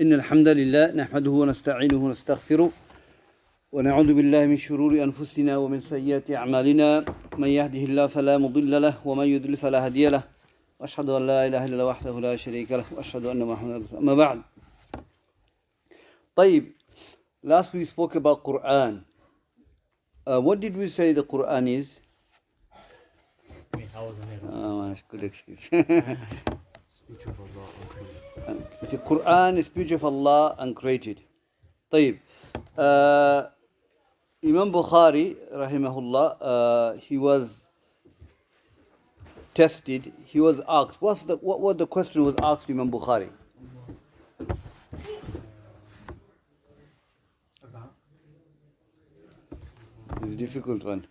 إن الحمد لله نحمده ونستعينه ونستغفره ونعوذ بالله من شرور أنفسنا ومن سيئات أعمالنا من يهده الله فلا مضل له ومن يضلل فلا هادي له وأشهد أن لا إله إلا الله وحده لا شريك له وأشهد أن محمدا رسول الله أما بعد. طيب, last we spoke about Quran. What did we say the Quran is? Good excuse. Speech of Allah uncreated. The Quran is speech of Allah uncreated. طيب. Imam Bukhari, rahimahullah, he was tested. He was asked. What was the question was asked to Imam Bukhari? It's a difficult one.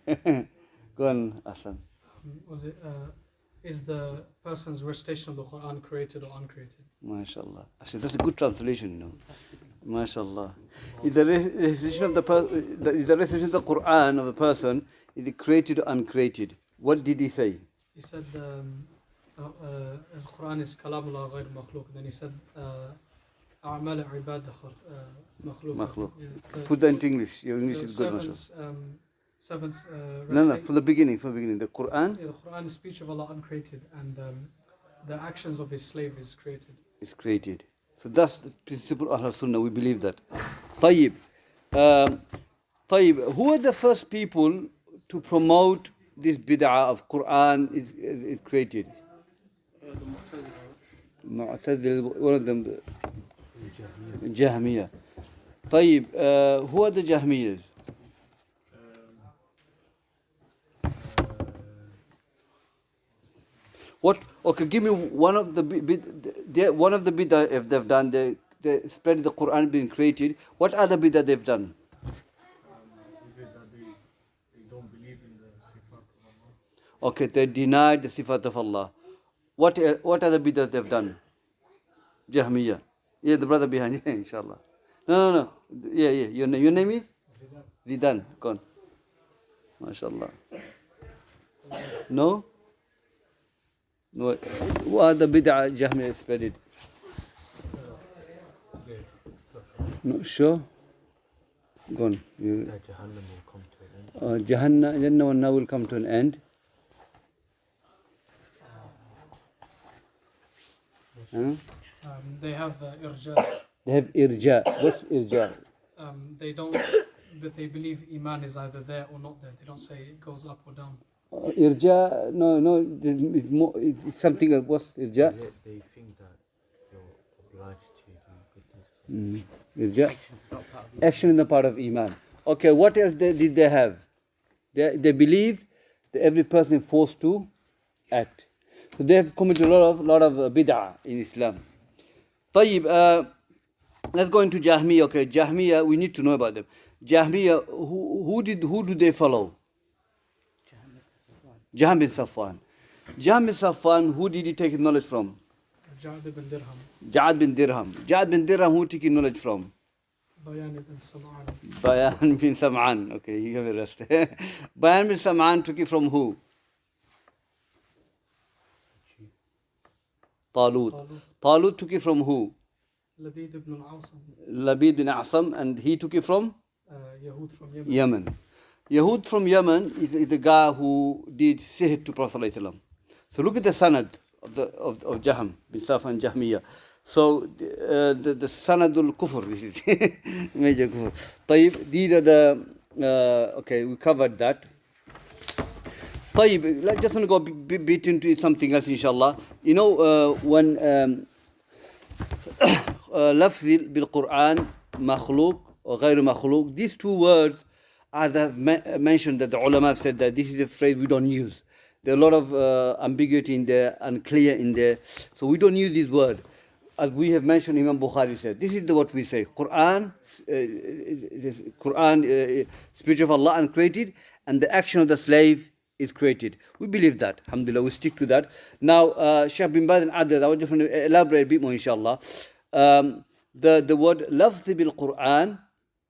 Go on, Asan. Was it? Is the person's recitation of the Quran created or uncreated? MashaAllah. Actually, that's a good translation, no? MashaAllah. Is the recitation of the Quran of the person, is it created or uncreated? What did he say? He said the Quran is kalamullah ghayr makhluq. Then he said a'mal ibad makhluq. Makhluq. Put that into English. Your English is good, MashaAllah. No, from the beginning. The Quran? Yeah, the Quran is speech of Allah uncreated, and the actions of his slave is created. It's created. So that's the principle of Sunnah. We believe that. طيب. Who are the first people to promote this bid'ah of Quran is created? Mu'tazila, one of them. Jahmiyyah. طيب. Who are the Jahmiyyahs? What? Okay, give me one of the bid'ah if they've done. They spread the Quran being created. What other bid'ah they've done? Is it that they don't believe in the sifat of Allah? Okay, they denied the sifat of Allah. What other bid'ah they've done? Jahmiyyah. Yeah, the brother behind you, inshallah. No. Yeah. Your name is? Zidan. Go on. MashaAllah. No? No. What are the bid'ah Jahmiyyah spread it? No, sure? Go on. That Jahannam will come to an end. Jannah will come to an end. They have irja. They have irja. What's irja? They don't, but they believe iman is either there or not there. They don't say it goes up or down. Irja, no, it's something else. What's irja? They think that you're obliged to do goodness. Irja. Action is not part of iman. Okay, what else did they have? They believe that every person is forced to act. So they have committed a lot of bid'ah in Islam. طيب, let's go into Jahmiyyah. Okay, Jahmiyyah, we need to know about them. Jahmiyyah, who do they follow? Jahm bin Safwan. Jahm bin Safwan, who did he take his knowledge from? Ja'ad bin Dirham. Ja'ad bin Dirham. Ja'ad bin Dirham, who took his knowledge from? Bayan bin Sam'an. Bayan bin Sam'an. Okay, you have a rest. Bayan bin Sam'an took it from who? Talut. Talut took it from who? Labid ibn al-Asam. Labid bin Asam, and he took it from? Yahud from Yemen. Yemen. Yahud from Yemen is the guy who did sihr to Prophet ﷺ. So look at the sanad of Jahm bin Safwan Jahmiyyah. So the sanadul kufr, this is major kufr. طيب, these are the okay, we covered that. طيب, let's just want to go a bit into something else, inshallah. You know, when lafzi bil Quran makhluq or ghayr makhluq, these two words, as I've mentioned, that the ulama have said that this is a phrase we don't use. There are a lot of ambiguity in there, unclear in there. So we don't use this word. As we have mentioned, Imam Bukhari said, this is what we say. Quran, speech of Allah uncreated, and the action of the slave is created. We believe that. Alhamdulillah, we stick to that. Now, Shaykh bin Baz and others, I want to elaborate a bit more, inshallah. The word lafzi bil Quran,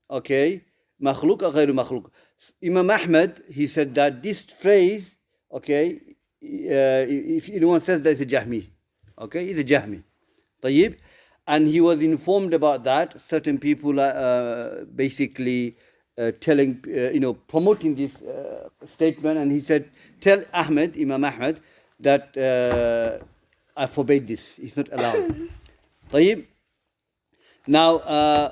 okay, makhluk or ghayr makhluk. Imam Ahmad, he said that this phrase, okay, if anyone says that it's a Jahmi, okay, it's a Jahmi. طيب. and he was informed about that. Certain people are basically telling, promoting this statement, and he said, tell Imam Ahmed, that I forbade this. It's not allowed. طيب. Now,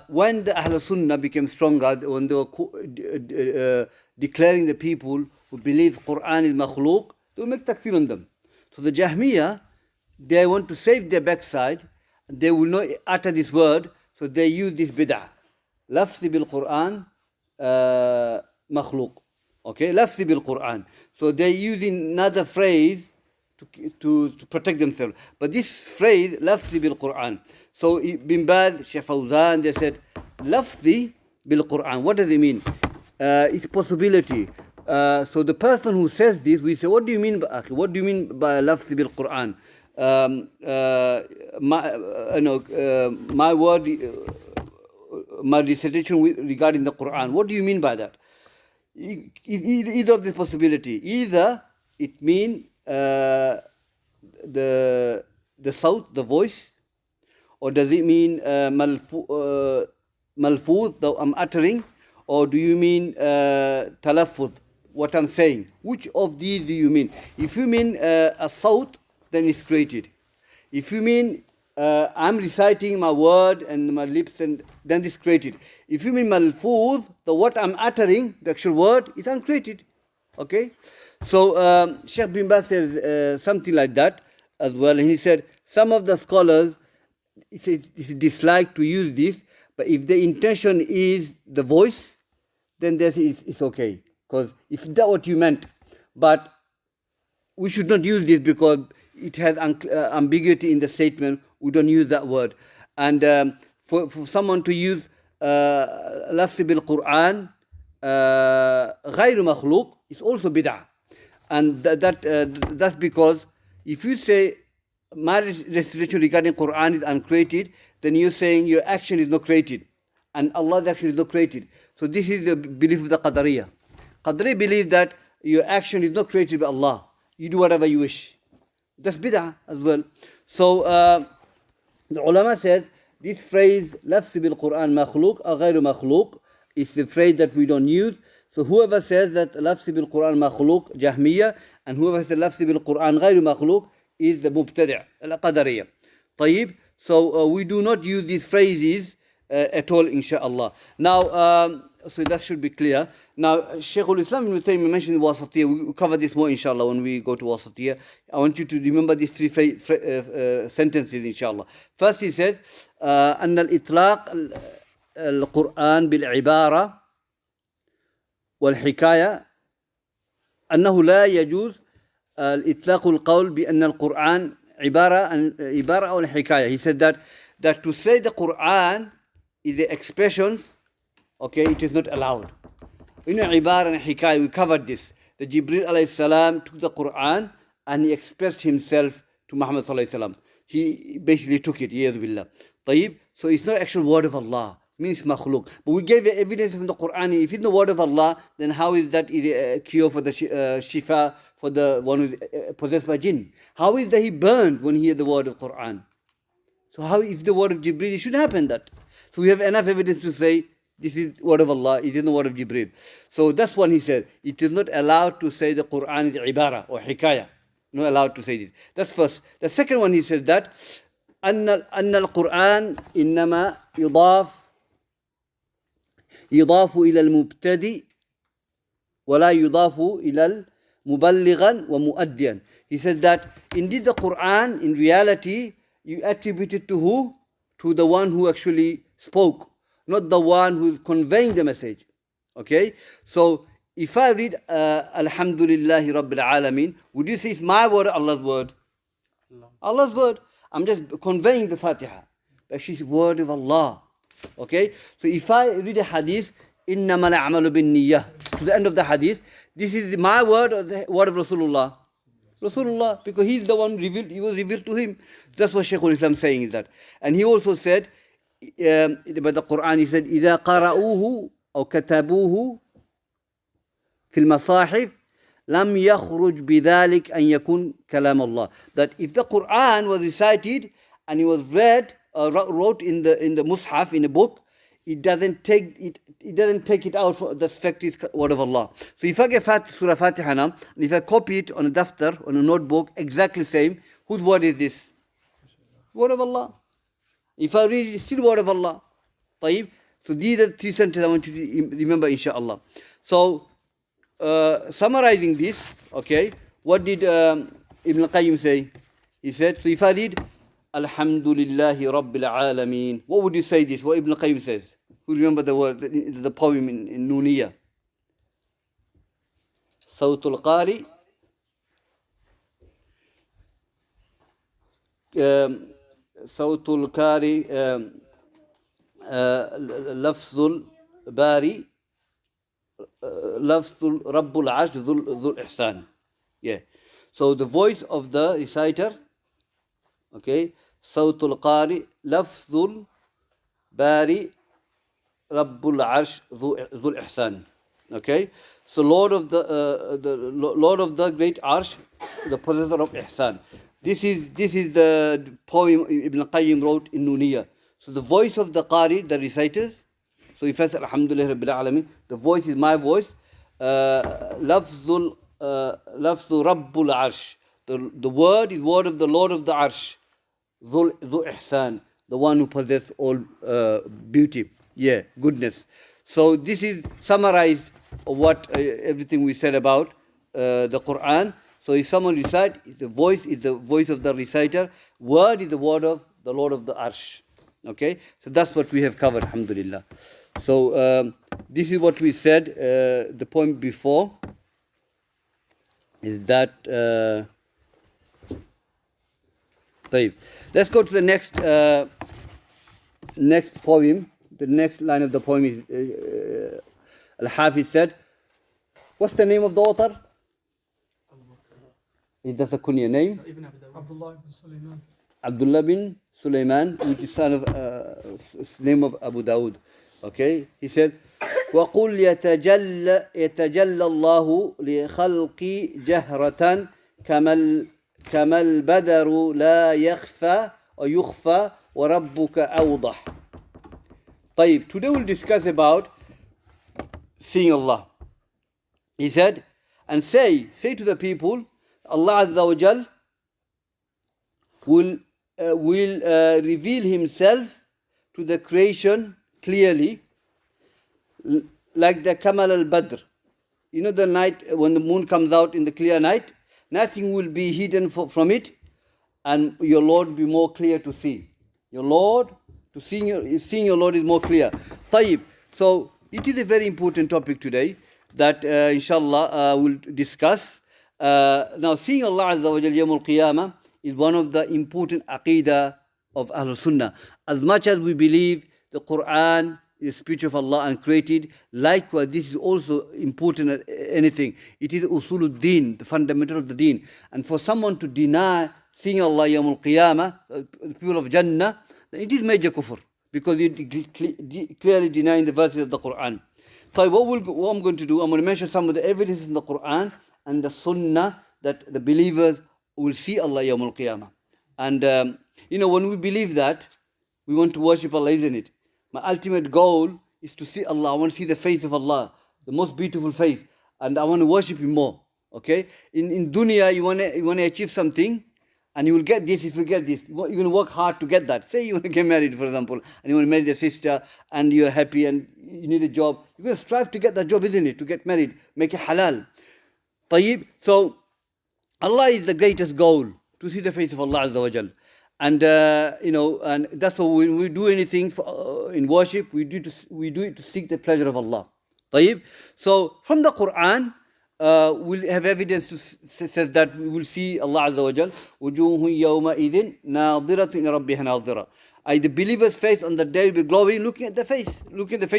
when the Ahl Sunnah became stronger, when they were declaring the people who believe Quran is makhluk, they will make takfir on them. So the Jahmiyyah, they want to save their backside. They will not utter this word, so they use this bid'ah. Lafzi bil Quran makhluk. Okay, lafzi bil Quran. So they're using another phrase to protect themselves. But this phrase, lafzi bil Quran. So Bin Baz, Shaykh Fawzan, they said, lafzi bil Quran. What does it mean? It's a possibility. So the person who says this, we say, what do you mean by lafzi bil Quran? My word, my recitation regarding the Quran. What do you mean by that? Either of this possibility. Either it means the sound, the voice, or does it mean malfuz, that I'm uttering, or do you mean talaffuz, what I'm saying? Which of these do you mean? If you mean a sound, then it's created. If you mean I'm reciting my word and my lips, and then it's created. If you mean malfuz, the what I'm uttering, the actual word, is uncreated. Okay? So Shaykh Bin Baz says something like that as well. And he said, some of the scholars dislike to use this, but if the intention is the voice, then this is okay. Because if that's what you meant, but we should not use this because it has ambiguity in the statement. We don't use that word. And for someone to use lafzi bil Quran غير مخلوق is also bid'ah. And that's because if you say my recitation regarding Quran is uncreated, then you're saying your action is not created, and Allah's action is not created. So this is the belief of the Qadariyah. Qadariyah believe that your action is not created by Allah. You do whatever you wish. That's bid'ah as well. So the ulama says this phrase lafzi bil Quran makhluk or ghayru makhluk is the phrase that we don't use. So whoever says that lafzi bil Quran makhluk, Jahmiyyah, and whoever says lafzi bil Quran ghayru makhluk is the mubtadi', al-Qadariyah. طيب. So we do not use these phrases at all, inshallah. Now, so that should be clear. Now, Shaykh al-Islam ibn Taymiyyah mentioned Wasatiyah. We'll cover this more, inshallah, when we go to Wasatiyah. I want you to remember these three sentences, inshallah. First, he says, أن الإطلاق القرآن بالعبارة والحكاية أنه لا يجوز الإطلاق القول بأن القرآن عبارة أو الحكاية. He said that to say the Quran is the expression, okay, it is not allowed. Ibara and hikayah, we covered this. The Jibreel alayhi salam took the Quran and he expressed himself to Muhammad sallallahu alayhi salam. He basically took it, yadu billah. طيب. So it's not actual word of Allah. It means makhluk. But we gave evidence from the Quran. If it's the word of Allah, then how is that a cure for the shifa for the one who is possessed by jinn? How is that he burned when he heard the word of Quran? So how, if the word of Jibreel, it should happen that. So we have enough evidence to say this is word of Allah, it is the word of Jibreel. So that's what he said. It is not allowed to say the Quran is ibara or hikayah. Not allowed to say this. That's first. The second one, he says that أن القرآن إنما يضاف إلى المبتدئ ولا يضاف إلى المبلغا ومؤديا. He said that indeed the Quran, in reality, you attribute it to who? To the one who actually spoke, not the one who is conveying the message. Okay? So if I read Alhamdulillahi Rabbil Alameen, would you say it's my word or Allah's word? Allah's word. I'm just conveying the Fatiha. But she's word of Allah. Okay? So if I read a hadith, إِنَّمَا الْأَعْمَالُ بِالنِّيَّةِ, to the end of the hadith, this is my word or the word of Rasulullah? Rasulullah, because he's the one revealed, he was revealed to him. That's what Shaykh al-Islam is saying is that. And he also said, about the Quran, he said, إِذَا قَرَأُوهُ أو كتبوه في المصاحف لم يخرج بذلك أن يكون كلام الله. That if the Quran was recited and it was read wrote in the Mus'haf, in a book, it doesn't take it out from the fact is word of Allah. So if I get Surah Fatiha now, and if I copy it on a daftar, on a notebook, exactly same, whose word is this? Word of Allah. If I read it, still word of Allah. طيب. So these are the 3 sentences I want you to remember, inshallah. So summarizing this, okay, what did Ibn al-Qayyim say? He said, so if I read Alhamdulillahi Rabbil Alameen, what would you say this? What Ibn al-Qayyim says? Who remember the word, the poem in Nuniyah? Sawtul Qari, Sawtul Qari, Lafzul Bari, Lafzul Rabbul Arsh, Dhul Ihsan. Yeah. So the voice of the reciter, okay, Sawtul Qari, Lafzul Bari, Rabbul Arsh, Dhul Ihsan. Okay. So Lord of the great Arsh, the possessor of Ihsan. This is the poem Ibn Qayyim wrote in Nuniyah. So the voice of the Qari, the reciters, so if I say Alhamdulillah Rabbil Alameen, the voice is my voice. Lafzul Rabbul Arsh. The word is word of the Lord of the Arsh. Dhul Ihsan, the one who possesses all beauty, goodness. So this is summarized of what everything we said about the Quran. So if someone recites, the voice is the voice of the reciter. Word is the word of the Lord of the Arsh. Okay, so that's what we have covered, alhamdulillah. So this is what we said. The point before is that. Let's go to the next poem. The next line of the poem is Al-Hafiz said. What's the name of the author? Is that a kunya name? Abdullah ibn Sulaiman. Abdullah bin Sulaiman, which is son of name of Abu Dawud. Okay, he said, وَقُلْ يَتَجَلَّ اللَّهُ لِخَلْقِ جَهْرَةً كَمَا الْبَدَرُ لَا يَخْفَى وَيُخْفَى وَرَبُّكَ أَوْضَحُ. طيب, today we'll discuss about seeing Allah. He said, and say to the people, Allah Azza wa Jal will reveal Himself to the creation clearly, like the Kamal al-Badr. You know the night when the moon comes out in the clear night, nothing will be hidden from it, and your Lord will be more clear to see. Seeing your Lord is more clear. طيب. So it is a very important topic today that inshallah we'll discuss. Now seeing Allah Azza wa Jal Yawm al-Qiyamah is one of the important aqidah of Ahlul Sunnah. As much as we believe the Quran is the speech of Allah and created, likewise this is also important as anything. It is usuluddin, the fundamental of the deen. And for someone to deny seeing Allah Yawm al-Qiyamah, the people of Jannah, then it is major kufr, because you clearly denying the verses of the Quran. So what I'm going to do, I'm going to mention some of the evidence in the Quran and the Sunnah that the believers will see Allah Yawm al-Qiyamah. And when we believe that, we want to worship Allah, isn't it? My ultimate goal is to see Allah. I want to see the face of Allah, the most beautiful face, and I want to worship Him more. Okay? In dunya, you want to achieve something, and you will get this if you get this. You're going to work hard to get that. Say you want to get married, for example, and you want to marry your sister, and you're happy, and you need a job. You're going to strive to get that job, isn't it? To get married, make it halal. طيب. So Allah is the greatest goal, to see the face of Allah Azza wa Jal. And and that's why when we do anything in worship, we do it to seek the pleasure of Allah. طيب. So from the Quran, we'll have evidence to says that we will see Allah Azza wa Jal. وُجُوهٌ يَوْمَئِذٍ نَاظِرَةٌ إِلَى رَبِّهَا نَاظِرَةٌ. The believer's face on the day will be glowing, looking at the face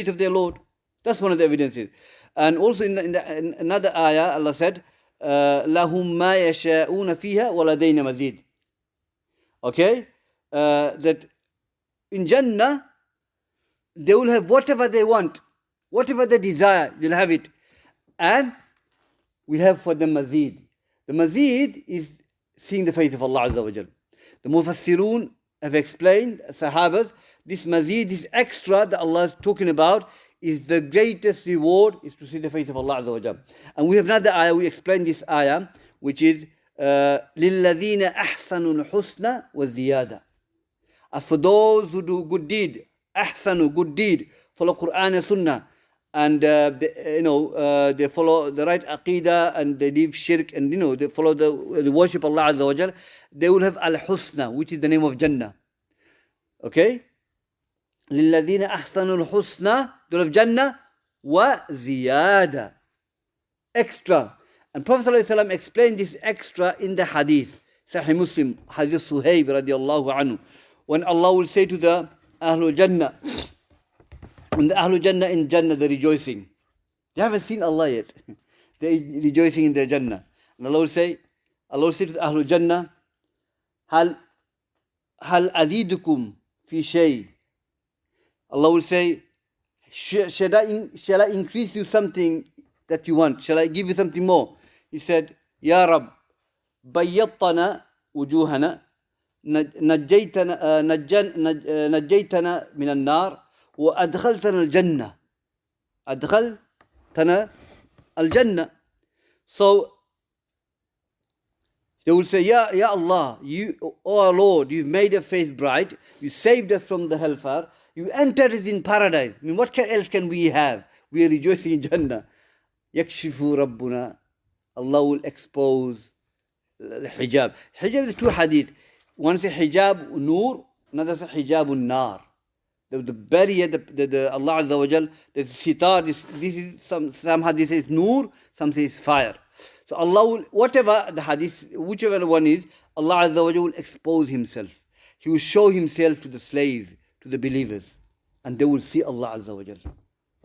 of their Lord. That's one of the evidences. And also in another ayah, Allah said, لَهُمْ مَا يَشَاءُونَ فِيهَا وَلَدَيْنَ مَزِيدٌ. Okay? That in Jannah, they will have whatever they want, whatever they desire, they'll have it. And we have for them mazid. The mazid is seeing the face of Allah Azza wa Jal. The Mufassirun have explained, Sahabas, this mazid, this extra that Allah is talking about, is the greatest reward is to see the face of Allah Azza wa Jal. And we have another ayah, we explained this ayah, which is لِلَّذِينَ أَحْسَنُوا الْحُسْنَ وَالزِّيَادَةِ. As for those who do good deed, ahsanu, good deed, follow Quran and Sunnah, and they follow the right aqidah, and they leave shirk, and they follow the worship Allah Azza wa Jal, they will have al-husna, which is the name of Jannah. Okay? لِلَّذِينَ أَحْسَنُوا الْحُسْنَى, they'll have Jannah, wa ziyada, extra. And Prophet ﷺ explained this extra in the hadith, Sahih Muslim, Hadith Suhaib radiallahu anhu, when Allah will say to the Ahlul Jannah, when the Ahlul Jannah in Jannah, they're rejoicing. They haven't seen Allah yet. They're rejoicing in their Jannah. And Allah will say to the Ahlul Jannah, Hal azidukum fi shay. Allah will say, shall I increase you something that you want? Shall I give you something more? He said, Ya Rab, bayyattana wujuhana, najjaytana min al-nar, wa adkhaltana al-jannah. Adkhaltana al-jannah. So, they will say, Ya Allah, oh our Lord, you've made our face bright, you saved us from the hellfire, you entered us in paradise. I mean, what else can we have? We are rejoicing in Jannah. Yakshifu Rabbuna. Allah will expose hijab. Hijab is two hadith. One is hijab nur, another is hijab nar. The barrier, the Allah Azza wa Jal, the sitar, this is some hadith says nur, some says fire. So Allah will, whatever the hadith, whichever one is, Allah Azza wa Jal will expose Himself. He will show Himself to the slaves, to the believers, and they will see Allah Azza wa Jal.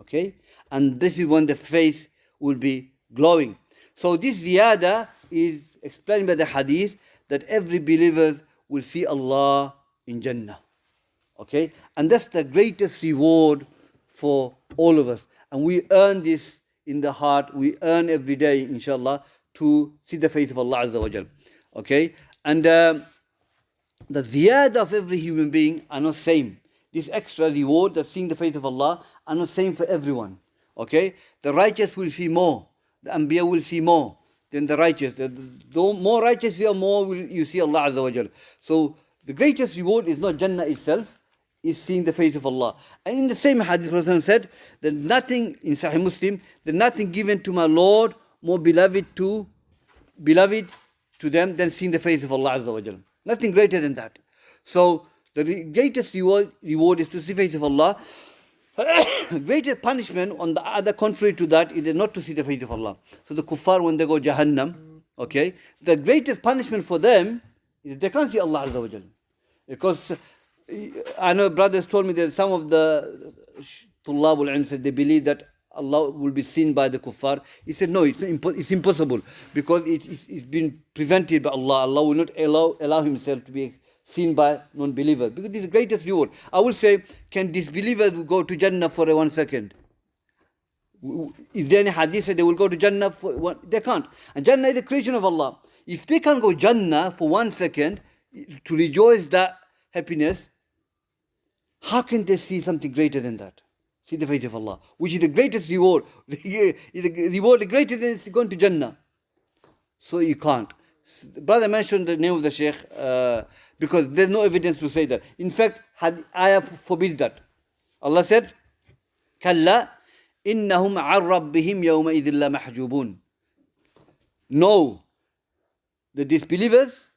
Okay? And this is when the face will be glowing. So this ziyada is explained by the hadith that every believer will see Allah in Jannah. Okay? And that's the greatest reward for all of us. And we earn this in the heart. We earn every day, inshallah, to see the face of Allah Azza wa Jal. Okay? And the ziyada of every human being are not same. This extra reward of seeing the face of Allah are not same for everyone. Okay? The righteous will see more. The Anbiya will see more than the righteous. The more righteous you are, more will you see Allah Azza wa Jal. So the greatest reward is not Jannah itself, is seeing the face of Allah. And in the same hadith, Rasul said that nothing, in Sahih Muslim, that nothing given to my Lord more beloved to them than seeing the face of Allah Azza wa Jal. Nothing greater than that. So the greatest reward is to see the face of Allah. Greatest punishment on the other contrary to that is not to see the face of Allah. So the kuffar, when they go Jahannam, okay, the greatest punishment for them is they can't see Allah Azza wa Jal. Because I know brothers told me that some of the Tullab al-Ilm said they believe that Allah will be seen by the kuffar. He said no, it's impossible, because it's been prevented by Allah. Allah will not allow Himself to be seen by non-believers, because this is the greatest reward. I will say, can disbelievers go to Jannah for 1 second? Is there any hadith that they will go to Jannah for one? They can't. And Jannah is a creation of Allah. If they can't go Jannah for 1 second to rejoice that happiness, how can they see something greater than that? See the face of Allah, which is the greatest reward. The reward greater than going to Jannah. So you can't. The brother mentioned the name of the Shaykh because there's no evidence to say that. In fact, ayah forbids that. Allah said, Kalla innahum an rabbihim yawma idhin la mahjubun. No, the disbelievers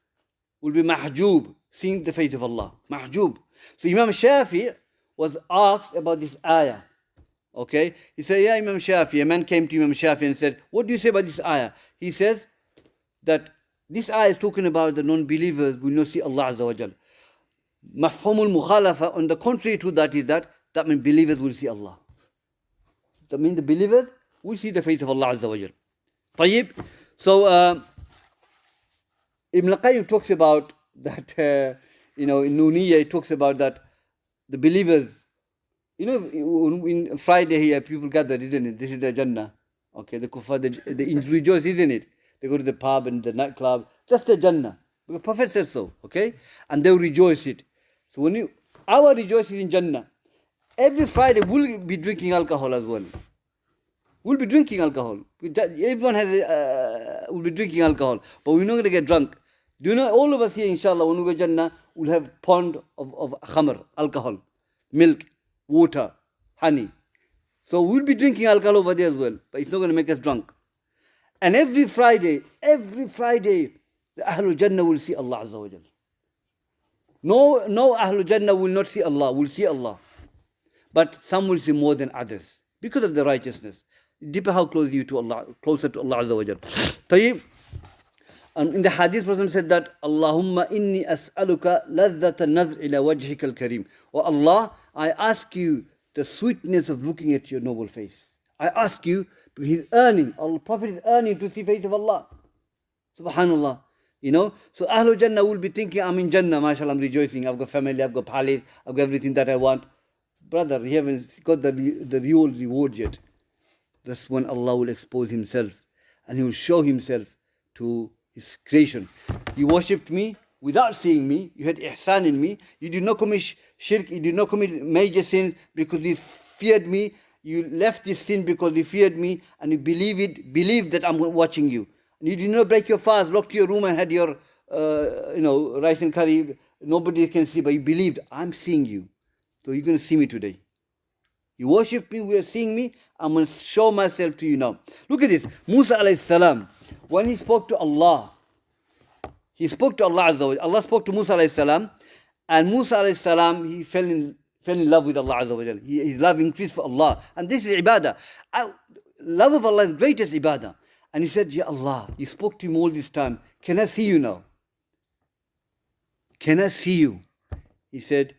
will be mahjub, seeing the face of Allah. Mahjub. So Imam Shafi was asked about this ayah. Okay? He said, yeah, Imam Shafi. A man came to Imam Shafi and said, what do you say about this ayah? He says that this ayah is talking about the non-believers will not see Allah Azza wa Jal. Mafhumul mukhalafa, on the contrary to that is that means believers will see Allah. That means the believers will see the face of Allah Azza wa Jal. Tayyib. So Ibn al-Qayyim talks about that, in Nuniyya, he talks about that the believers, in Friday here people gather, isn't it? This is the Jannah. Okay, the kuffar, they rejoice, isn't it? They go to the pub and the nightclub, just the Jannah. The Prophet says so, okay? And they will rejoice it. So our rejoicing is in Jannah. Every Friday we'll be drinking alcohol as well. We'll be drinking alcohol. Everyone will be drinking alcohol, but we're not going to get drunk. Do you know, all of us here, inshallah, when we go Jannah, we'll have pond of khamr, alcohol, milk, water, honey. So we'll be drinking alcohol over there as well, but it's not going to make us drunk. And every Friday, the Ahlul Jannah will see Allah Azza wa Jal. No Ahlul Jannah will not see Allah, will see Allah. But some will see more than others because of the righteousness. It depends how close you to Allah, closer to Allah Azza wa Jal. Tayyib. And in the hadith, Prophet said that, Allahumma inni as'aluka ladhata nazr ila wajhika al-kareem. Oh Allah, I ask you the sweetness of looking at your noble face. I ask you, because he's earning, the Prophet is earning to see face of Allah. Subhanallah. You know, so Ahlul Jannah will be thinking, I'm in Jannah, mashallah, I'm rejoicing, I've got family, I've got palace, I've got everything that I want. Brother, you haven't got the real reward yet. That's when Allah will expose Himself and He will show Himself to His creation. You worshipped me without seeing me, you had ihsan in me, you did not commit shirk, you did not commit major sins because you feared me, you left this sin because you feared me, and you believed that I'm watching you. And you did not break your fast, locked your room and had your rice and curry, nobody can see, but you believed, I'm seeing you. So you're going to see me today. You worship me, you are seeing me, I'm going to show myself to you now. Look at this. Musa alayhi salam, when he spoke to Allah, he spoke to Allah Azza wa Jalla. Allah spoke to Musa alayhi salam, and Musa alayhi salam, he fell in love with Allah Azza wa Jalla. His love increased for Allah. And this is ibadah. Love of Allah is greatest ibadah. And he said, Ya Allah, you spoke to him all this time. Can I see you now? Can I see you? He said,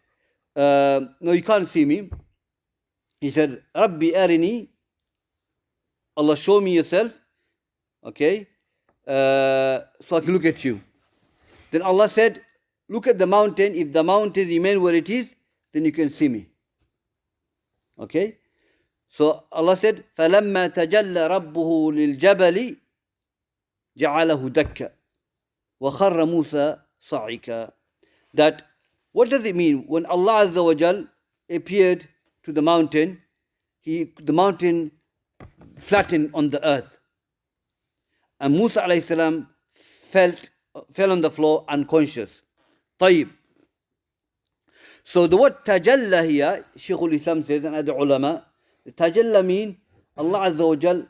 no, you can't see me. He said, Rabbi arini, Allah, show me yourself, okay, so I can look at you. Then Allah said, look at the mountain. If the mountain remains where it is, then you can see me. Okay? So Allah said, فَلَمَّا تَجَلَّ رَبُّهُ لِلْجَبَلِ جَعَلَهُ دَكَّ وَخَرَّ مُوسَى صَعِكًا. That, what does it mean? When Allah Azza wa Jal appeared to the mountain, the mountain flattened on the earth. And Musa alayhi salam fell on the floor unconscious. طيب. So the word tajalla here, Shaykh al-Islam says, and other ulama, tajalla mean Allah Azza wa Jal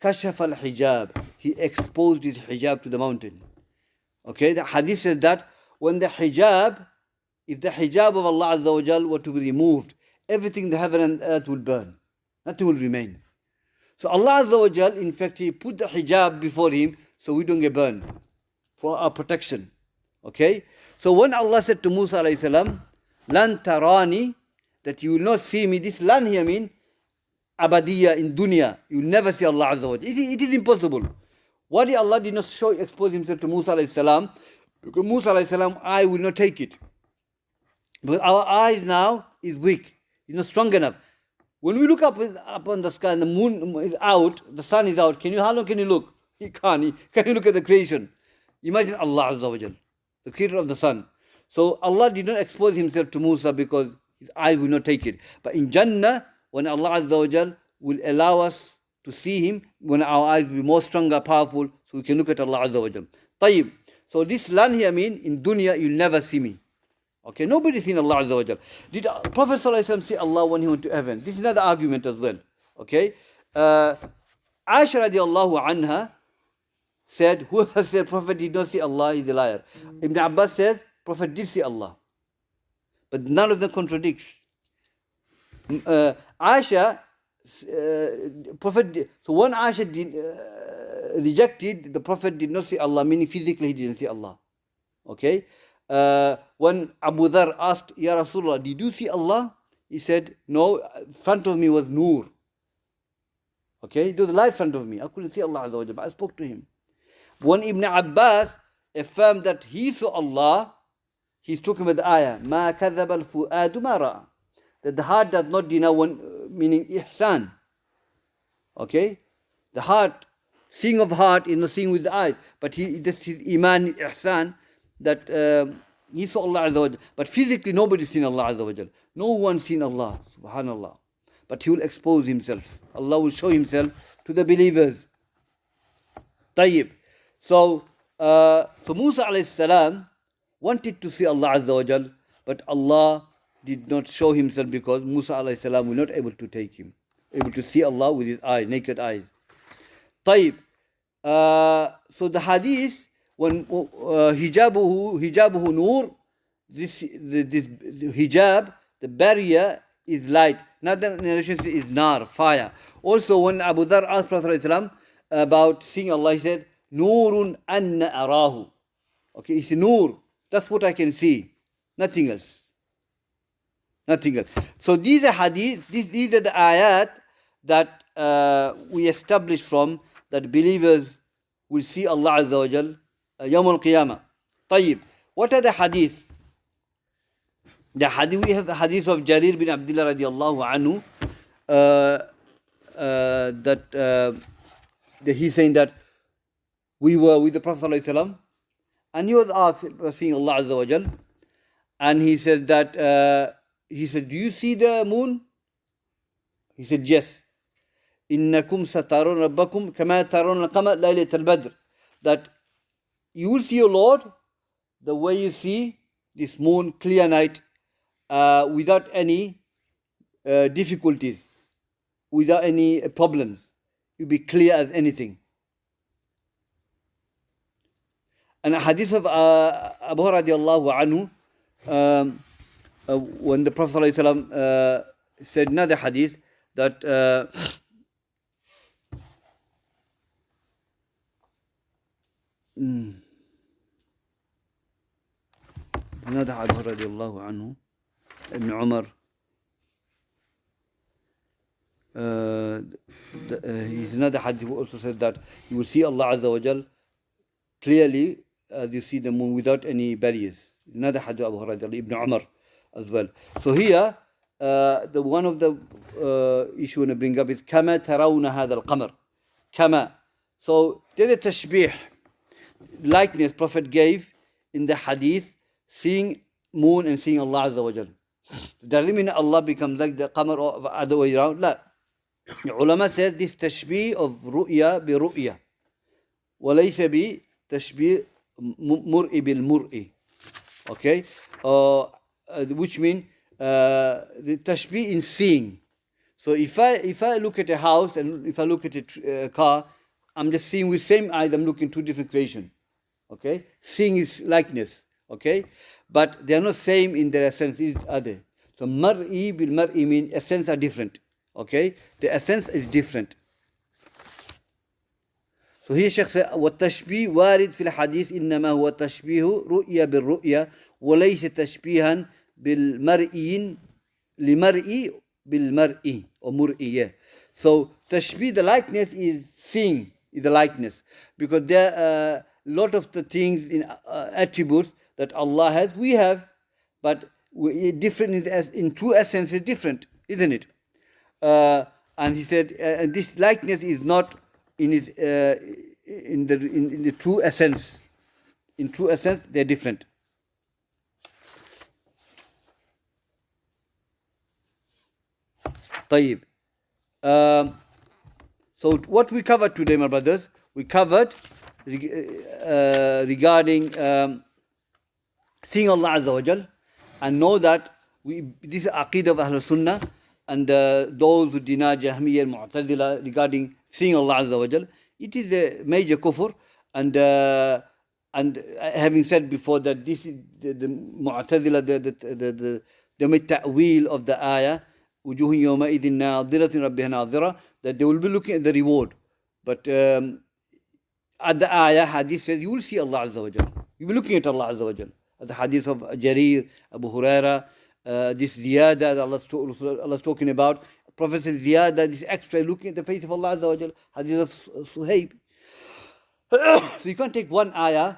kashafa al-hijab. He exposed his hijab to the mountain. Okay, the hadith says that when the hijab, if the hijab of Allah Azza wa Jal were to be removed, everything in the heaven and earth will burn. Nothing will remain. So Allah Azza wa Jal, in fact, He put the hijab before Him so we don't get burned, for our protection. Okay? So when Allah said to Musa alayhi salam, Lan tarani, that you will not see me, this lan here means abadiyya in dunya. You will never see Allah Azza wa Jal. It is impossible. Why did Allah did not expose Himself to Musa alayhi salam? Because Musa alayhi salam, eye will not take it. Because our eyes now is weak. It's not strong enough. When we look up on the sky and the moon is out, the sun is out, how long can you look? You can't. Can you look at the creation? Imagine Allah Azza wa Jal, the creator of the sun. So Allah did not expose Himself to Musa because his eyes will not take it. But in Jannah, when Allah Azza wa Jal will allow us to see Him, when our eyes will be more stronger, powerful, so we can look at Allah Azza wa Jal. Tayyib. So this lan here means, in dunya, you'll never see me. Okay, nobody seen Allah Azza wa Jal. Did Prophet Sallallahu Alaihi Wasallam see Allah when he went to heaven? This is another argument as well. Okay, Aisha radiallahu anha said, whoever said Prophet did not see Allah is a liar. Ibn Abbas says, Prophet did see Allah. But none of them contradicts. Aisha, Prophet, so when Aisha rejected, the Prophet did not see Allah, meaning physically he didn't see Allah. Okay. When Abu Dhar asked, Ya Rasulullah, did you see Allah? He said, no, in front of me was Noor. Okay, there was a light in front of me. I couldn't see Allah Azza wa Jalla, but I spoke to Him. When Ibn Abbas affirmed that he saw Allah, he's talking about the ayah, مَا كَذَبَ الْفُؤَادُ مَا رَأَى, that the heart does not deny one, meaning ihsan. Okay, the heart, seeing of heart is not seeing with the eyes, but that's his iman, ihsan, that He saw Allah Azza wa Jal. But physically nobody's seen Allah Azza wa Jal. No one's seen Allah, subhanallah. But he will expose himself. Allah will show himself to the believers. Tayyib. So Musa alayhi salam wanted to see Allah Azza wa Jal, but Allah did not show himself because Musa alayhi salam was not able to take him, able to see Allah with his eyes, naked eyes. Tayyib. So the hadith, when hijabuhu nur, this hijab, the barrier is light. Another narration is nar, fire. Also, when Abu Dhar asked Prophet ﷺ about seeing Allah, he said, Nurun anna arahu. Okay, it's nur. That's what I can see. Nothing else. Nothing else. So these are hadith, these are the ayat that we establish from, that believers will see Allah Azza wa Jal Yawm al-Qiyamah. Tayyib. What are the hadith? The hadith, we have a hadith of Jarir bin Abdullah radiallahu anhu, that he's saying that we were with the Prophet sallallahu alaihi wasallam, and he was asked about seeing Allah Azza wa Jal, and he said that, he said, do you see the moon? He said, yes. إنكم سترون ربكم كما ترون القمر ليلة البدر. That you will see your Lord the way you see this moon, clear night, without any difficulties, without any problems. You'll be clear as anything. And a hadith of Abu radiallahu anhu, when the Prophet ﷺ, said another hadith that another Abu radiallahu anhu, Ibn Umar, he's another hadith who also said that you will see Allah Azza wa Jal clearly as you see the moon without any barriers. Another hadith Abu Hurairah, Ibn Umar as well. So here, the one of the issue I want to bring up is كما ترون هذا القمر. كما. So there's a tashbih, likeness Prophet gave in the hadith, seeing moon and seeing Allah Azza wa Jal. Does it mean Allah becomes like the qamar or other way around? La. The ulama says this tashbih of ru'ya bi ru'ya. وَلَيْسَ bi tashbih mur'i bil mur'i. Okay? Which means the tashbih in seeing. So if I look at a house and if I look at a car, I'm just seeing with same eyes, I'm looking two different creation. Okay? Seeing is likeness. Okay? But they are not same in their essence, are they? So mar'i bil mar'i mean essence are different. Okay? The essence is different. So here Shaykh says, وَالتَّشْبِيهُ وَارِدْ فِي الْحَدِيثِ إِنَّمَا هُوَ تَشْبِيهُ رُؤْيَا بِالرُّؤْيَا وَلَيْسَ تَشْبِيهًا بِالْمَرْئِيٍ لِمَرْئِ بِالْمَرْئِ or مُرْئِيَ. So tashbih, the likeness is seeing, is the likeness. Because there are a lot of the things in attributes that Allah has, we have, but different in true essence is different, isn't it? And he said, this likeness is not in its in the true essence. In true essence, they're different. طيب. So what we covered today, my brothers, we covered regarding seeing Allah Azza wa Jal, and know that this is Aqeedah of Ahlul Sunnah, and those who deny Jahmiyyah and Mu'tazila regarding seeing Allah Azza wa Jal, it is a major kufr. And having said before that this is the Mu'tazila, the ta'wil of the ayah, وجوه يومئذ ناظرة ربها ناظرة, that they will be looking at the reward. But at the ayah, hadith says you will see Allah Azza wa Jal. You will be looking at Allah Azza wa Jal. As the hadith of Jarir, Abu Huraira, this ziyada that Allah is talking about. Prophet says ziyada, this extra looking at the face of Allah Azza wa Jal. Hadith of Suhaib. So you can't take one ayah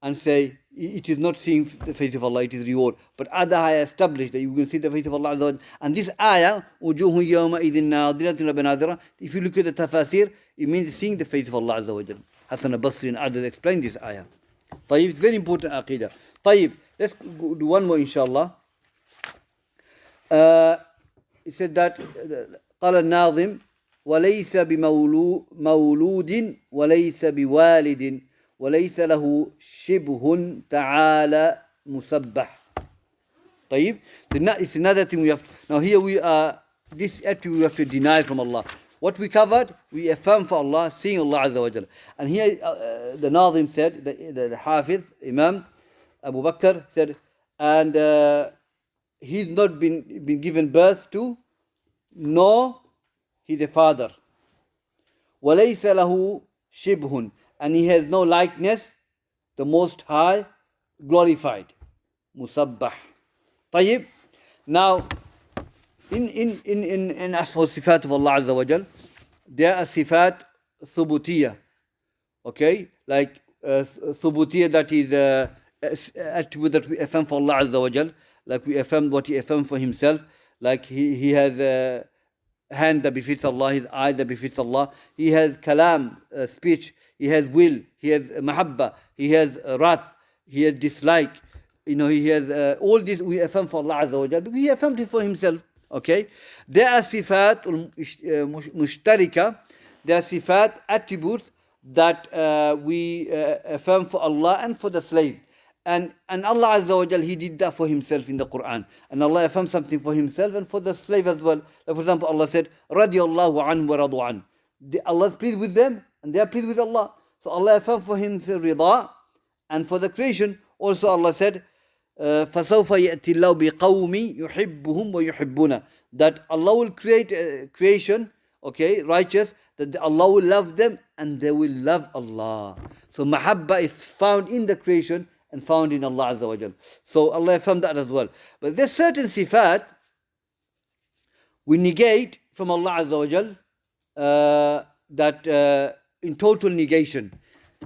and say it is not seeing the face of Allah, it is reward. But other ayah established that you will see the face of Allah Azza wa Jal. And this ayah, وُجُوهٌ يَوْمَئِذٍ نَاظِرَةٌ رَبَّ. If you look at the tafasir, it means seeing the face of Allah Azza wa Jal. Hasan al-Basri and others explain this ayah. طيب, it's very important aqidah. طيب, Let's do one more inshallah. He said that قال الناظم وليس بمولود وليس بوالد وليس له شبه تعالى مسبح. طيب. It's another thing we have. Now here we are. This attribute we have to deny from Allah. What we covered, we affirm for Allah, seeing Allah Azza wa Jalla. And here the Nazim said, the Hafiz, Imam Abu Bakr said, and he's not been given birth to, nor he's a father. وَلَيْسَ لَهُ شِبْهٌ, and he has no likeness, the Most High, glorified. Musabbah. طيب. Now, in Asma Sifat of Allah Azza wa Jal, there are Sifat Thubutiyah. Okay? Like Thubutiyah, that is attribute that we affirm for Allah Azza wa Jal. Like we affirm what He affirmed for Himself. Like He has a hand that befits Allah, His eye that befits Allah. He has kalam, speech. He has will. He has mahabba. He has wrath. He has dislike. You know, He has all this we affirm for Allah Azza wa Jal because He affirmed it for Himself. Okay? There are sifat mushtarika. There are sifat attributes that we affirm for Allah and for the slave. And Allah Azza wa Jal, He did that for Himself in the Quran. And Allah affirmed something for Himself and for the slave as well. Like for example, Allah said, Radiyallahu anhu wa radu an. Allah is pleased with them and they are pleased with Allah. So Allah affirmed for Himself rida, and for the creation also Allah said, فَسَوْفَ يَأْتِ اللَّهُ بِقَوْمِ يُحِبُّهُمْ وَيُحِبُّونَ, that Allah will create a creation, okay, righteous, that Allah will love them and they will love Allah. So mahabba is found in the creation and found in Allah Azza wa Jal. So Allah affirmed that as well. But there's certain sifat we negate from Allah Azza wa Jal, that in total negation.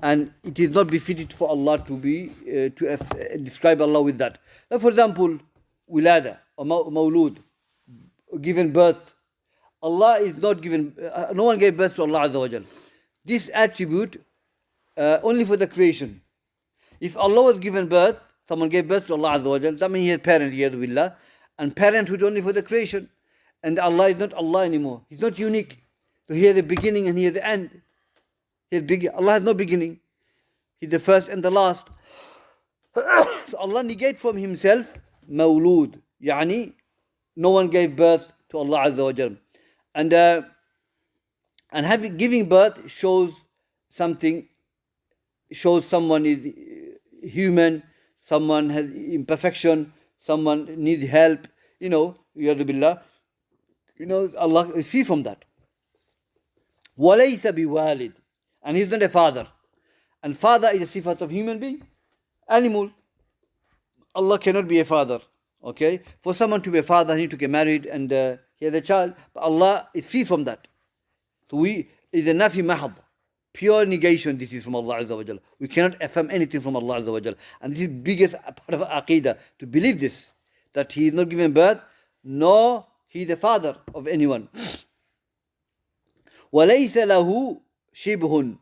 And it is not befitted for Allah to be describe Allah with that. Like for example, wilada or mawlud, given birth. Allah is not given. No one gave birth to Allah Azza wa Jal. This attribute only for the creation. If Allah was given birth, someone gave birth to Allah Azza wa Jal, that means he has parent, billah, and parenthood only for the creation. And Allah is not Allah anymore. He's not unique. So He has a beginning and He has an end. Allah has no beginning. He's the first and the last. So Allah negates from Himself mawlud. Yani, no one gave birth to Allah Azza wa Jal. And giving birth shows something, shows someone is human, someone has imperfection, someone needs help, billah. Allah is free from that. وَلَيْسَ بِوَالِدٍ, and He's not a father. And father is a sifat of human being, animal. Allah cannot be a father. Okay? For someone to be a father, he needs to get married and he has a child. But Allah is free from that. So is a nafi mahab. Pure negation, this is from Allah Azza wa Jalla. We cannot affirm anything from Allah Azza wa Jalla. And this is the biggest part of Aqidah, to believe this, that He is not given birth, nor He is the father of anyone. وَلَيْسَ لَهُ شِبْهٌ,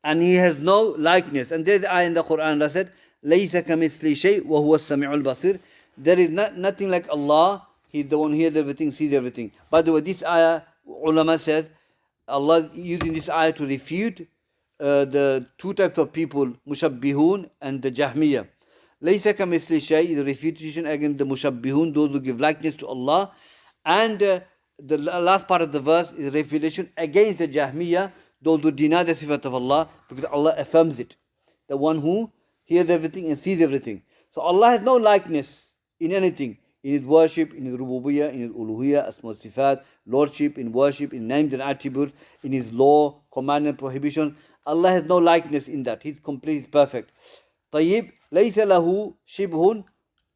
and He has no likeness. And there's an ayah in the Quran that said, لَيْسَ كَمِثْلِهِ شَيْءٍ وَهُوَ السَّمِيعُ الْبَصِيرُ. There is nothing like Allah. He's the one who hears everything, sees everything. By the way, this ayah, ulama says, Allah using this ayah to refute the two types of people, mushabbihun and the jahmiyyah. لَيْسَ كَمِثْلِهِ شَيْءٍ is a refutation against the mushabbihun, those who give likeness to Allah. And the last part of the verse is a refutation against the Jahmiyyah, those who deny the sifat of Allah, because Allah affirms it. The one who hears everything and sees everything. So Allah has no likeness in anything, in His worship, in His rububiyyah, in His uluhiyyah, asma sifat, lordship, in worship, in names and attributes, in His law, command and prohibition. Allah has no likeness in that. He's complete, He's perfect. طيب, لَيْسَ لَهُ شِبْهٌ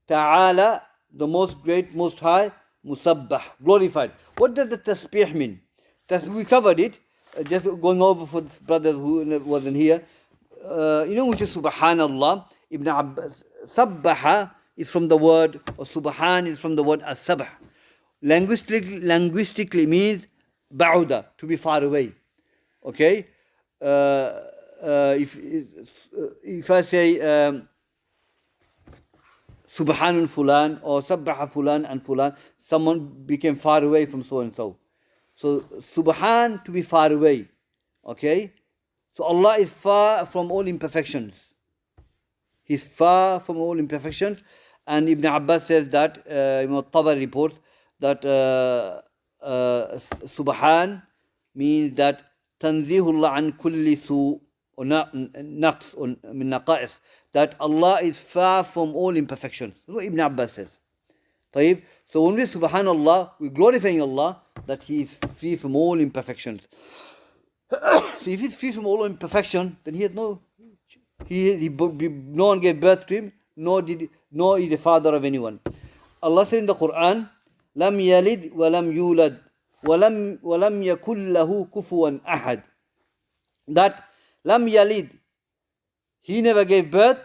ta'ala, the most great, most high, musabbah, glorified. What does the tasbih mean? We covered it, just going over for the brothers who wasn't here. Which is subhanallah. Ibn Abbas, sabbaha is from the word, or subhan is from the word as-sabh. Linguistically means ba'uda, to be far away. Okay? If I say Subhan Fulan or Sabbaha Fulan and Fulan, someone became far away from so and so. So Subhan to be far away. Okay? So Allah is far from all imperfections. He's far from all imperfections. And Ibn Abbas says that, Imam Tabari reports that Subhan means that Tanzihullah an kulli su or naqs or min naqa'is, that Allah is far from all imperfections. That's what Ibn Abbas says. طيب? So when we Subhanallah, we're glorifying Allah that He is free from all imperfections. So if He's free from all imperfection, then He had no one gave birth to Him, nor is the father of anyone. Allah said in the Quran, "Lam yalid wa lam yulad wa lam yakul lahu kufuwan ahad." That lam yalid, He never gave birth.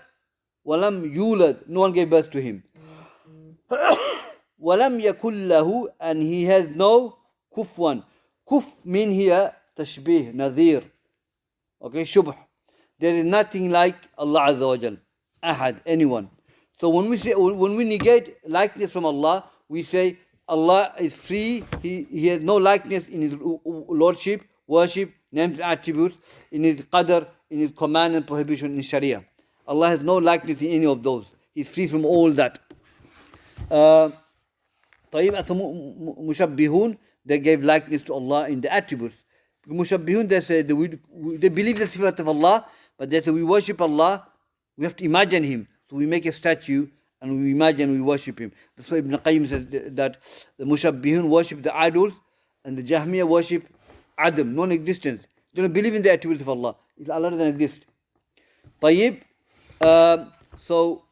Wa lam yulad, no one gave birth to Him. Wa lam yakul lahu, and He has no kufuwan. Kuf mean here tashbih, nadhir. Okay, shubh. There is nothing like Allah Azza wa Jal. Ahad, anyone. So when we negate likeness from Allah, we say Allah is free. He has no likeness in His lordship, worship, names and attributes, in His qadr, in His command and prohibition in Sharia. Allah has no likeness in any of those. He's free from all that. طيب, as mushabbihun, they gave likeness to Allah in the attributes. Mushabbihun, they say they believe the sifat of Allah, but they say we worship Allah, we have to imagine Him. So we make a statue and we imagine we worship Him. That's why Ibn Qayyim says that the Mushabbihun worship the idols and the Jahmiyyah worship Adam, non-existence. They don't believe in the attributes of Allah. Allah doesn't exist. Tayyib. So,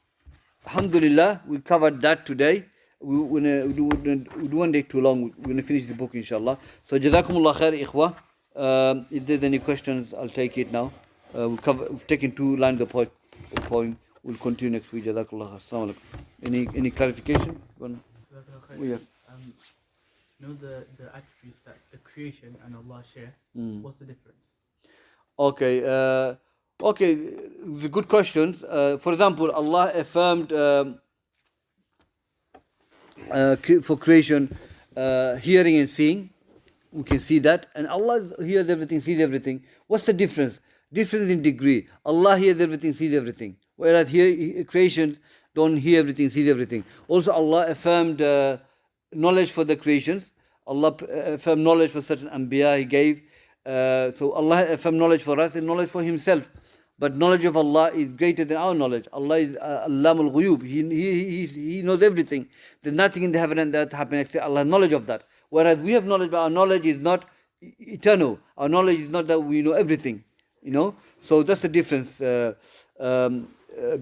Alhamdulillah, we covered that today. We won't take too long. We're going to finish the book, inshallah. So, Jazakumullah khair, ikhwa. If there's any questions, I'll take it now. We've taken 2 lines of point. We'll continue next week. Jazakallah khair. Assalamu alaikum. Any clarification? Yeah. You know the attributes that the creation and Allah share. What's the difference? Okay. The good questions. For example, Allah affirmed for creation hearing and seeing. We can see that, and Allah hears everything, sees everything. What's the difference? Difference in degree. Allah hears everything, sees everything, whereas here creations don't hear everything, sees everything. Also, Allah affirmed knowledge for the creations. Allah affirmed knowledge for certain anbiya He gave. So Allah affirmed knowledge for us and knowledge for Himself. But knowledge of Allah is greater than our knowledge. Allah is Allamul Ghuyub. He knows everything. There's nothing in the heaven and the earth happening except Allah has knowledge of that. Whereas we have knowledge, but our knowledge is not eternal. Our knowledge is not that we know everything. So that's the difference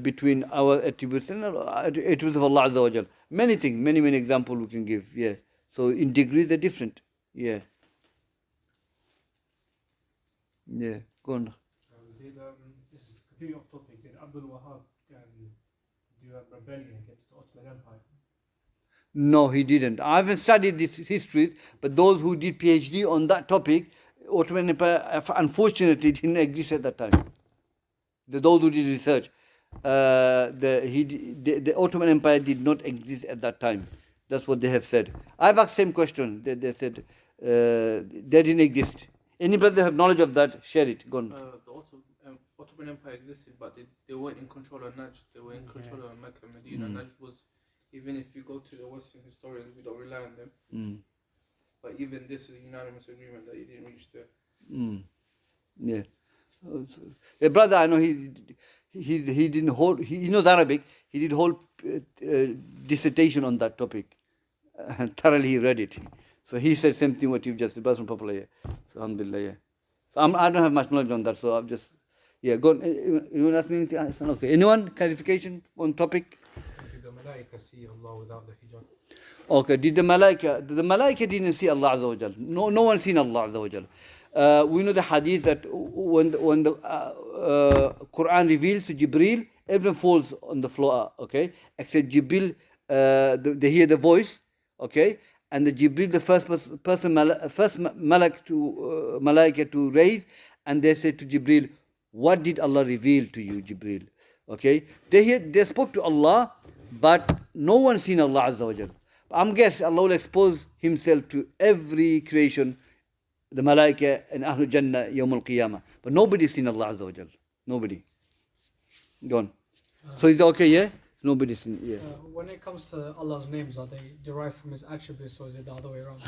between our attributes and attributes of Allah Azza wa Jal. Many things, many examples we can give. Yeah. So in degree they're different. Yeah. Yeah. Go on. This is completely off topic. Did Abdul Wahab do a rebellion against the Ottoman Empire? No, he didn't. I haven't studied these histories, but those who did PhD on that topic, Ottoman Empire unfortunately didn't exist at that time. Those who did research, the Ottoman Empire did not exist at that time. That's what they have said. I've asked same question. They said they didn't exist. Any brother have knowledge of that? Share it. Go on. The Ottoman Empire existed, but they weren't in control of Najd. They were in control of Mecca and Medina. Najd was, even if you go to the Western historians, we don't rely on them. But even this is a unanimous agreement that he didn't reach there. Yeah. A brother I know, he didn't hold. He knows Arabic. He did whole dissertation on that topic. Thoroughly he read it. So he said same thing what you've just said. But popular, yeah. So alhamdulillah, yeah. So I don't have much knowledge on that. So I'm just, yeah. Go on. You want to ask me anything? Okay. Anyone clarification on topic? Did the Malaika see Allah without the hijab? Okay. Did the Malaika didn't see Allah Azza wa Jal. No one seen Allah Azza wa Jal. We know the hadith that when the Quran reveals to Jibril, everyone falls on the floor, okay, except Jibril. They hear the voice, okay, and the Jibril, the first malaika to raise, and they said to Jibril, "What did Allah reveal to you, Jibril?" Okay, they spoke to Allah, but no one seen Allah Azza wa Jal. I'm guessing Allah will expose Himself to every creation, the Malaika and Ahlul Jannah, Yawm al-Qiyamah. But nobody's seen Allah Azza wa Jal. Nobody. Go on. So is that okay, yeah? Nobody's seen, yeah. When it comes to Allah's names, are they derived from His attributes or is it the other way around?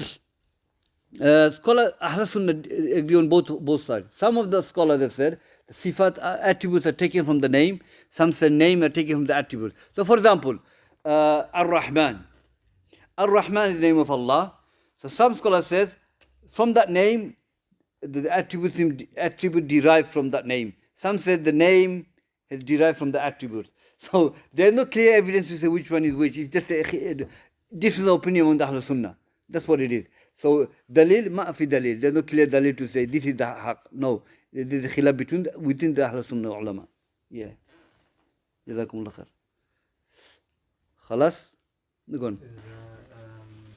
Scholar Ahl Sunnah agree on both sides. Some of the scholars have said the sifat attributes are taken from the name. Some say name are taken from the attribute. So for example, Ar-Rahman. Ar-Rahman is the name of Allah. So some scholars says from that name the attribute derived from that name. Some say the name is derived from the attributes. So there is no clear evidence to say which one is which. It's just a difference of opinion on the Ahl Sunnah. That's what it is. So dalil ma fi dalil. There's no clear dalil to say this is the haq. No, there's a khilaf within the Ahl Sunnah ulama. Yeah. Jazakum Allah khair. Khalas? Go on.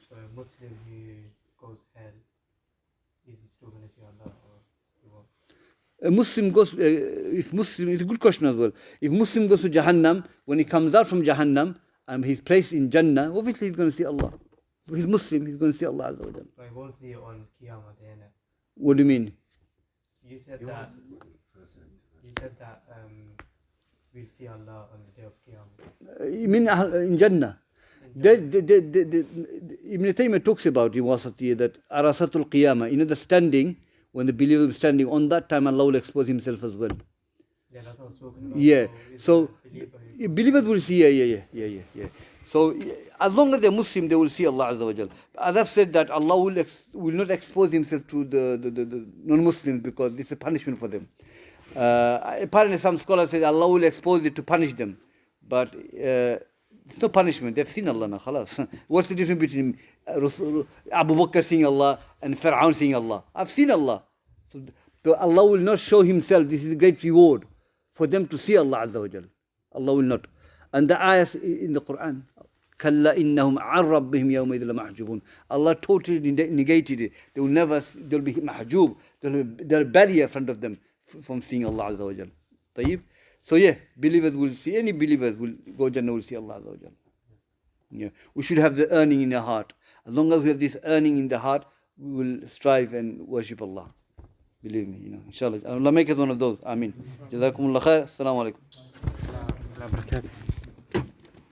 So a Muslim who goes hell, is he still going to see Allah or he won't? A Muslim goes, if Muslim, it's a good question as well. If Muslim goes to Jahannam, when he comes out from Jahannam and he's placed in Jannah, obviously he's going to see Allah. If he's Muslim, he's going to see Allah Azza wa Jal. But he won't see it on Qiyamah Day, innit? What do you mean? You said that we'll see Allah on the day of Qiyamah. You mean in Jannah? Ibn Taymiyyah talks about in Wasatiyya that Arasatul Qiyamah, you know, the standing, when the believer is standing, on that time Allah will expose Himself as well. Yeah, that's what I was talking about. Yeah. So believer believers will see, yeah. So as long as they're Muslim, they will see Allah Azza wa Jal. As I've said that Allah will not expose Himself to the non-Muslims because it's a punishment for them. Apparently some scholars say Allah will expose it to punish them. But it's no punishment. They've seen Allah now. Khalas. What's the difference between Abu Bakr seeing Allah and Fir'aun seeing Allah? I've seen Allah. So Allah will not show Himself. This is a great reward for them to see Allah Azza wa Jal. Allah will not. And the ayahs in the Quran, كَلَّا إِنَّهُمْ عَنْ رَبِّهِمْ يَوْمَئِذٍ لَمَحْجُوبُونَ. Allah totally negated it. They will never, they'll be mahjub. There'll be a barrier in front of them from seeing Allah Azza wa Jal. طيب? So yeah, believers will see, any believers will go Jannah, will see Allah Azza wa Jal. Yeah. We should have the earning in our heart. As long as we have this earning in the heart, we will strive and worship Allah. Believe me, inshallah. Allah make us one of those. Ameen. Jazakumullah khair. Assalamu alaikum.